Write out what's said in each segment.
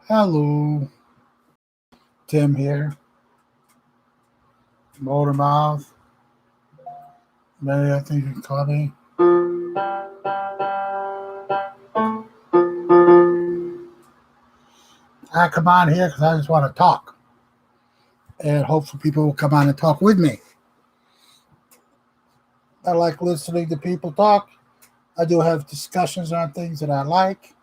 Hello, Tim here. MotorMouth. Maybe I think you can call me. I come on here because I just want to talk, and hopefully people will come on and talk with me. I like listening to people talk. I do have discussions on things that I like.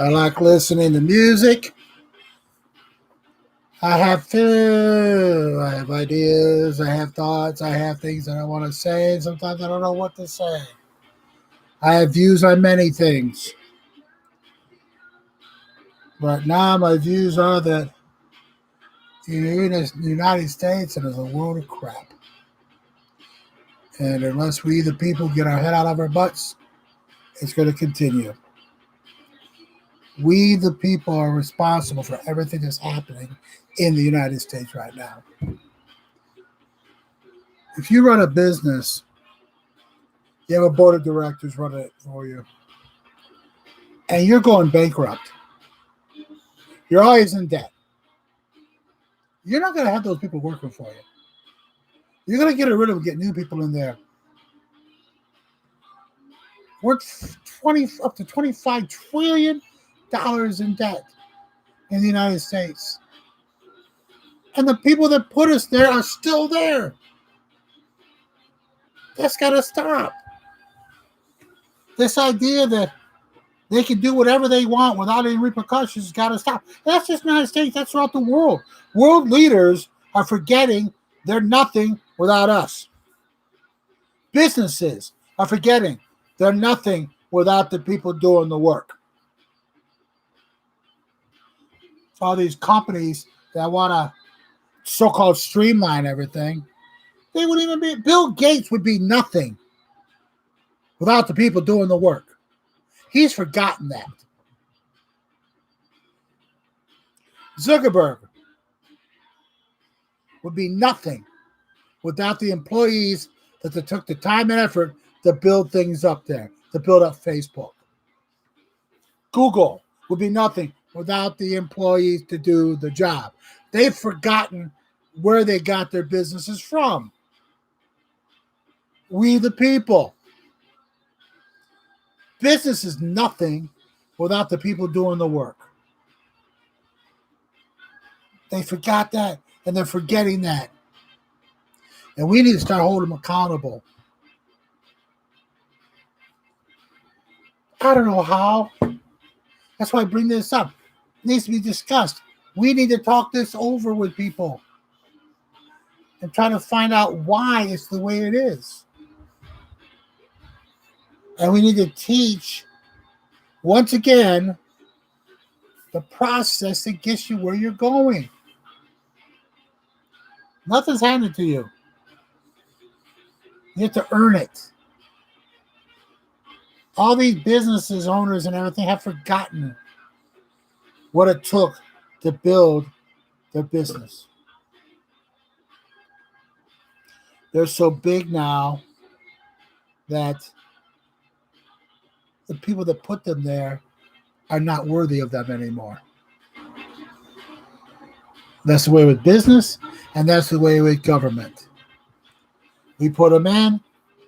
I like listening to music. I have ideas. I have thoughts. I have things that I want to say. Sometimes I don't know what to say. I have views on many things. But now my views are that in the United States and there's a world of crap. And unless we, the people, get our head out of our butts, it's going to continue. We, the people, are responsible for everything that's happening in the United States right now. If you run a business, you have a board of directors running it for you, and you're going bankrupt. You're always in debt. You're not going to have those people working for you. You're going to get rid of them, get new people in there. We're up to $25 trillion in debt in the United States. And the people that put us there are still there. That's got to stop. This idea that they can do whatever they want without any repercussions has got to stop. That's just the United States. That's throughout the world. World leaders are forgetting they're nothing without us. Businesses are forgetting they're nothing without the people doing the work. So all these companies that want to so-called streamline everything, they wouldn't even be. Bill Gates would be nothing without the people doing the work. He's forgotten that. Zuckerberg would be nothing without the employees that took the time and effort to build things up there, to build up Facebook. Google would be nothing without the employees to do the job. They've forgotten where they got their businesses from. We, the people. Business is nothing without the people doing the work. They forgot that, and they're forgetting that. And we need to start holding them accountable. I don't know how. That's why I bring this up. It needs to be discussed. We need to talk this over with people and try to find out why it's the way it is. And we need to teach, once again, the process that gets you where you're going. Nothing's handed to you. You have to earn it. All these businesses, owners, and everything have forgotten what it took to build their business. They're so big now that the people that put them there are not worthy of them anymore. That's the way with business, and that's the way with government. We put them in,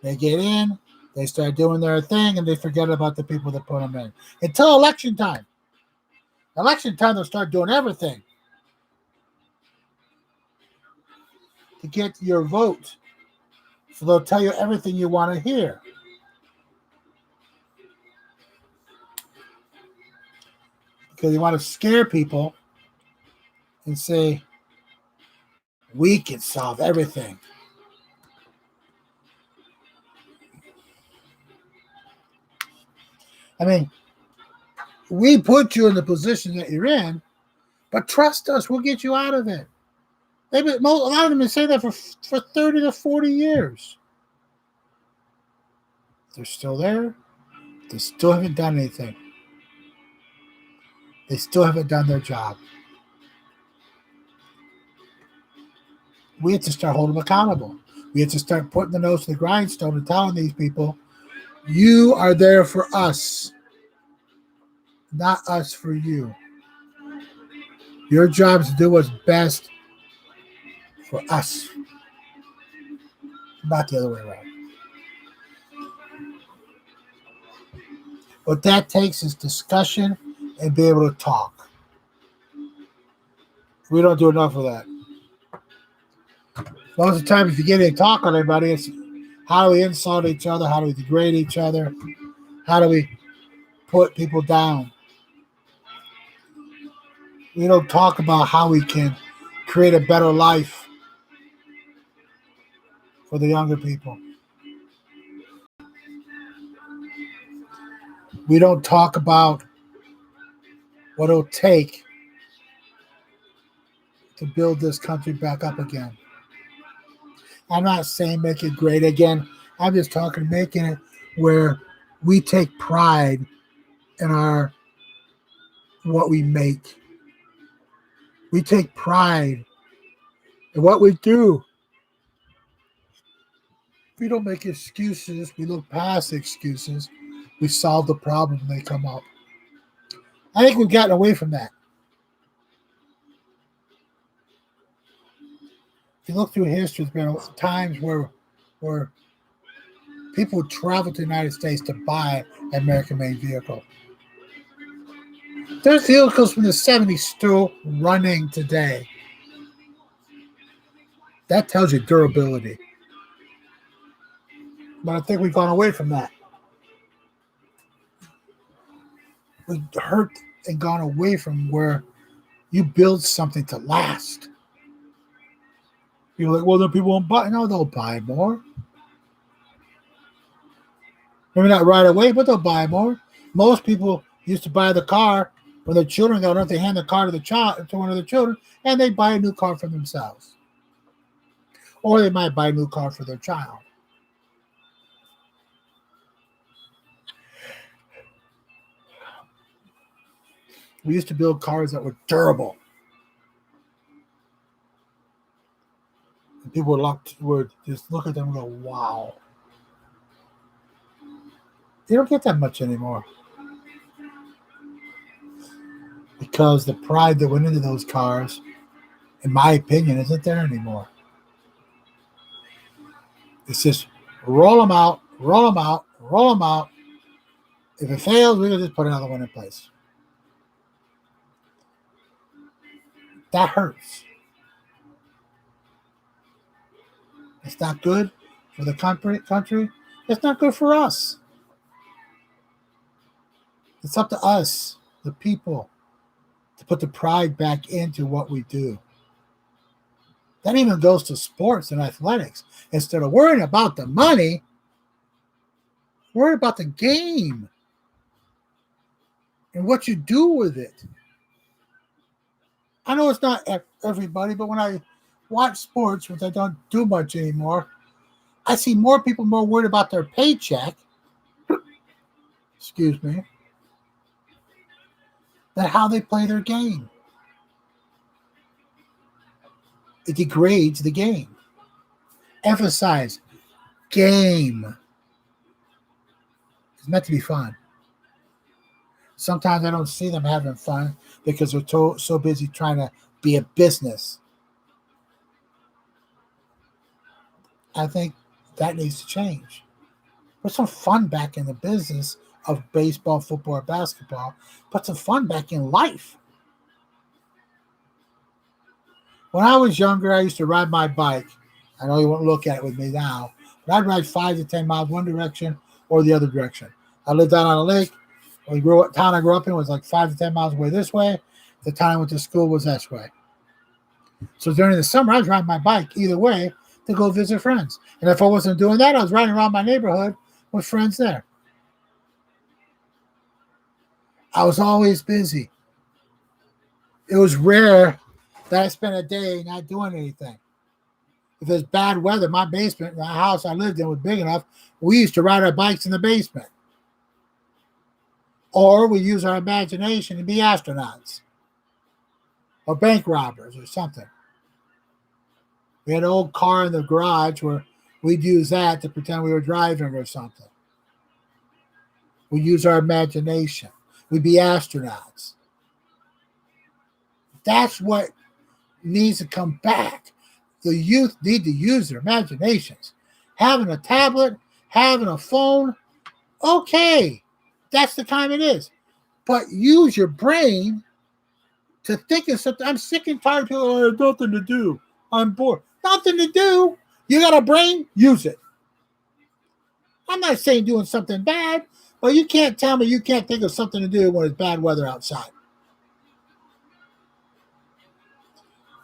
they get in, they start doing their thing, and they forget about the people that put them in. Until election time. Election time, they'll start doing everything to get your vote. So they'll tell you everything you want to hear. Because they want to scare people and say, we can solve everything. I mean, we put you in the position that you're in, but trust us, we'll get you out of it. A lot of them have been saying that for 30 to 40 years. They're still there. They still haven't done anything. They still haven't done their job. We have to start holding them accountable. We have to start putting the nose to the grindstone and telling these people, you are there for us, not us for you. Your job is to do what's best for us, not the other way around. What that takes is discussion and be able to talk. We don't do enough of that. Most of the time, if you get any talk on anybody, it's how do we insult each other? How do we degrade each other? How do we put people down? We don't talk about how we can create a better life for the younger people. We don't talk about what it'll take to build this country back up again. I'm not saying make it great again. I'm just talking making it where we take pride in what we make. We take pride in what we do. We don't make excuses. We look past excuses. We solve the problem when they come up. I think we've gotten away from that. If you look through history, there's been times where people would travel to the United States to buy an American-made vehicle. There's vehicles from the 70s still running today. That tells you durability. But I think we've gone away from that. We've hurt and gone away from where you build something to last. You're like, well, then people won't buy. No, they'll buy more. Maybe not right away, but they'll buy more. Most people used to buy the car when their children got enough. They hand the car to one of their children, and they buy a new car for themselves. Or they might buy a new car for their child. We used to build cars that were durable. And people would just look at them and go, wow. You don't get that much anymore. Because the pride that went into those cars, in my opinion, isn't there anymore. It's just roll them out, roll them out, roll them out. If it fails, we're going to just put another one in place. That hurts. It's not good for the country. It's not good for us. It's up to us, the people, to put the pride back into what we do. That even goes to sports and athletics. Instead of worrying about the money, worry about the game and what you do with it. I know it's not everybody, but when I watch sports, which I don't do much anymore, I see more people more worried about their paycheck, excuse me, than how they play their game. It degrades the game. Emphasize game. It's meant to be fun. Sometimes I don't see them having fun because they're so busy trying to be a business. I think that needs to change. Put some fun back in the business of baseball, football, or basketball. Put some fun back in life. When I was younger, I used to ride my bike. I know you won't look at it with me now, but I'd ride 5 to 10 miles one direction or the other direction. I lived out on a lake. The town I grew up in was like 5 to 10 miles away this way. The town I went to school was this way. So during the summer, I was riding my bike either way to go visit friends. And if I wasn't doing that, I was riding around my neighborhood with friends there. I was always busy. It was rare that I spent a day not doing anything. If there's bad weather, my basement, the house I lived in was big enough, we used to ride our bikes in the basement. Or we use our imagination to be astronauts or bank robbers or something. We had an old car in the garage where we'd use that to pretend we were driving or something. We use our imagination. We'd be astronauts. That's what needs to come back. The youth need to use their imaginations. Having a tablet, having a phone, okay, that's the time it is. But use your brain to think of something. I'm sick and tired of people, oh, I have nothing to do. I'm bored. Nothing to do. You got a brain? Use it. I'm not saying doing something bad, but you can't tell me you can't think of something to do when it's bad weather outside.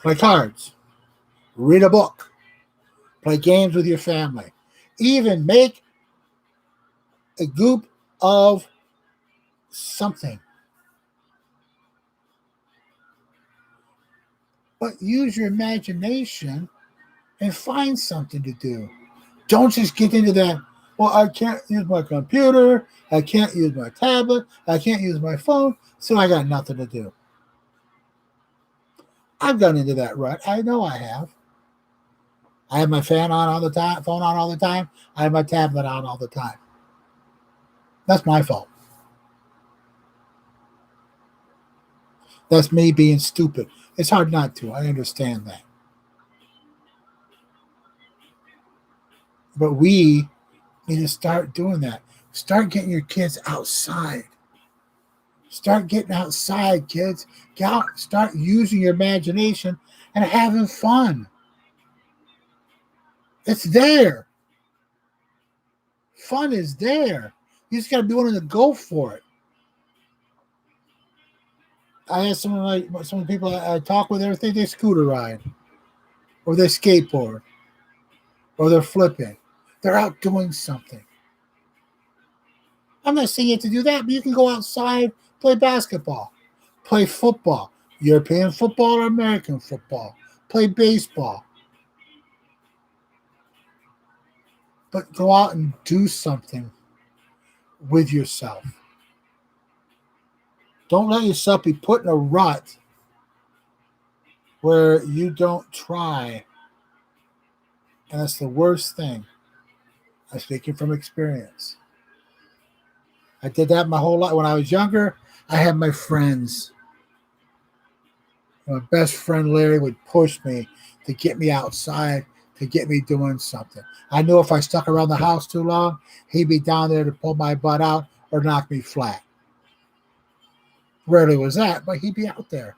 Play cards. Read a book. Play games with your family. Even make a group of something. But use your imagination and find something to do. Don't just get into that, well, I can't use my computer, I can't use my tablet, I can't use my phone, so I got nothing to do. I've gone into that rut. I know I have. I have my fan on all the time, phone on all the time. I have my tablet on all the time. That's my fault. That's me being stupid. It's hard not to. I understand that. But we need to start doing that. Start getting your kids outside. Start getting outside, kids. Get out, start using your imagination and having fun. It's there. Fun is there. You just got to be willing to go for it. I had some of the people I talk with, everything they scooter ride, or they skateboard, or they're flipping. They're out doing something. I'm not saying you have to do that, but you can go outside, play basketball, play football, European football or American football, play baseball. But go out and do something with yourself. Don't let yourself be put in a rut where you don't try. And that's the worst thing. I'm speaking from experience. I did that my whole life. When I was younger, I had my friends. My best friend Larry would push me to get me outside, to get me doing something. I knew if I stuck around the house too long, he'd be down there to pull my butt out or knock me flat. Rarely was that, but he'd be out there.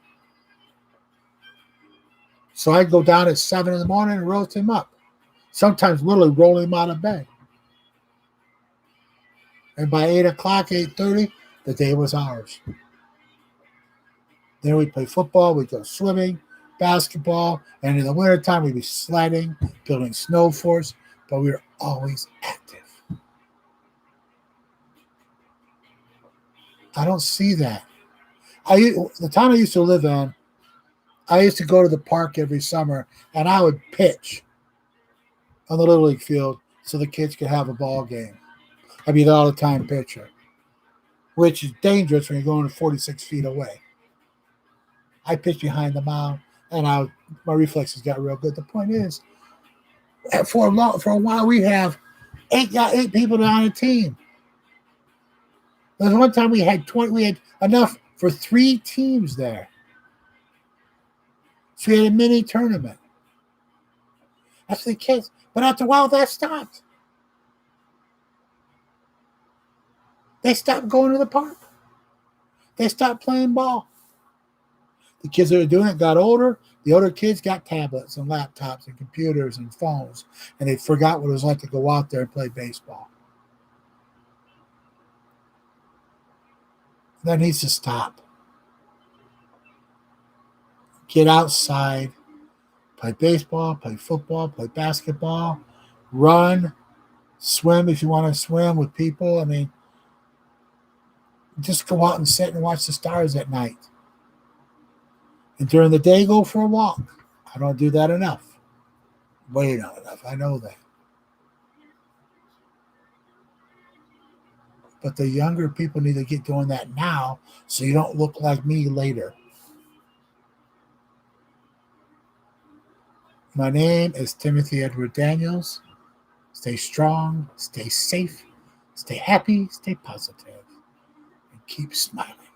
So I'd go down at 7 in the morning and roast him up. Sometimes literally roll him out of bed. And by 8 o'clock, 8:30, the day was ours. Then we'd play football, we'd go swimming, basketball, and in the wintertime, we'd be sledding, building snow forts, but we were always active. I don't see that. The town I used to live in, I used to go to the park every summer, and I would pitch on the Little League field so the kids could have a ball game. I'd be the all-the-time pitcher, which is dangerous when you're going 46 feet away. I pitched behind the mound, and my reflexes got real good. The point is, for a while, we have eight people on a team. There was one time we had enough for 3 teams there. So we had a mini tournament. That's the kids. But after a while, that stopped. They stopped going to the park. They stopped playing ball. The kids that were doing it got older. The older kids got tablets and laptops and computers and phones, and they forgot what it was like to go out there and play baseball. That needs to stop. Get outside, play baseball, play football, play basketball, run, swim if you want to swim with people. I mean, just go out and sit and watch the stars at night. And during the day, go for a walk. I don't do that enough. Way not enough. I know that. But the younger people need to get doing that now so you don't look like me later. My name is Timothy Edward Daniels. Stay strong, stay safe, stay happy, stay positive, and keep smiling.